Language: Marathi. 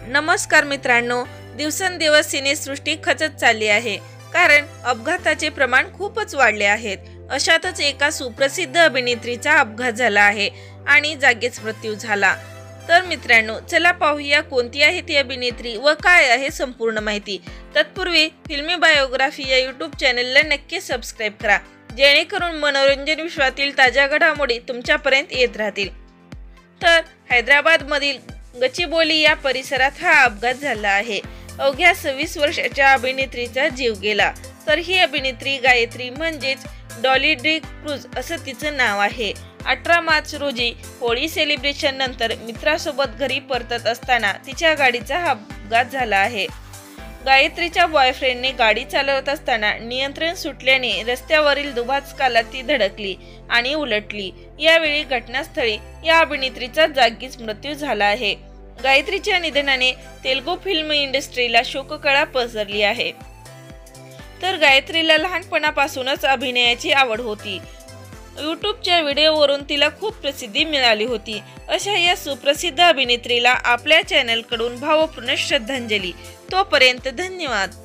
नमस्कार मित्रांनो, दिवसेंदिवस सिनेसृष्टी खचत चालली आहे, कारण अपघाताचे प्रमाण खूपच वाढले आहेत। अशातच एका सुप्रसिद्ध अभिनेत्रीचा अपघात झाला आहे आणि जागीच मृत्यू झाला। तर मित्रांनो, चला पाहूया कोणती आहे ती अभिनेत्री व काय आहे संपूर्ण माहिती। तत्पूर्वी फिल्मी बायोग्राफी या YouTube चॅनलला नक्की सबस्क्राइब करा, जेणेकरून मनोरंजन विश्वातील ताज्या घडामोडी तुमच्यापर्यंत येत राहतील। तर हैदराबाद मधील गचिबोली या परिसरात हा अपघात झाला आहे। अवघ्या 26 वर्षाच्या अभिनेत्रीचा जीव गेला। तर ही अभिनेत्री गायत्री म्हणजेच डॉली डी क्रूज असं तिचं नाव आहे। 18 मार्च रोजी होळी सेलिब्रेशन नंतर मित्रासोबत घरी परतत असताना तिच्या गाडीचा हा अपघात झाला आहे। गायत्रीच्या बॉयफ्रेंडने गाडी चालवत असताना नियंत्रण सुटल्याने रस्त्यावरील दुभाजकाला ती धडकली आणि उलटली। यावेळी घटनास्थळी या अभिनेत्रीचा जागीच मृत्यू झाला आहे। गायत्रीच्या निधनाने तेलुगू फिल्म इंडस्ट्रीला शोककळा पसरली आहे। तर गायत्रीला लहानपणापासूनच अभिनयाची आवड होती। यूट्यूबच्या व्हिडिओवरून तिला खूप प्रसिद्धी मिळाली होती। अशा या सुप्रसिद्ध अभिनेत्रीला आपल्या चॅनलकडून भावपूर्ण श्रद्धांजली। तोपर्यंत धन्यवाद।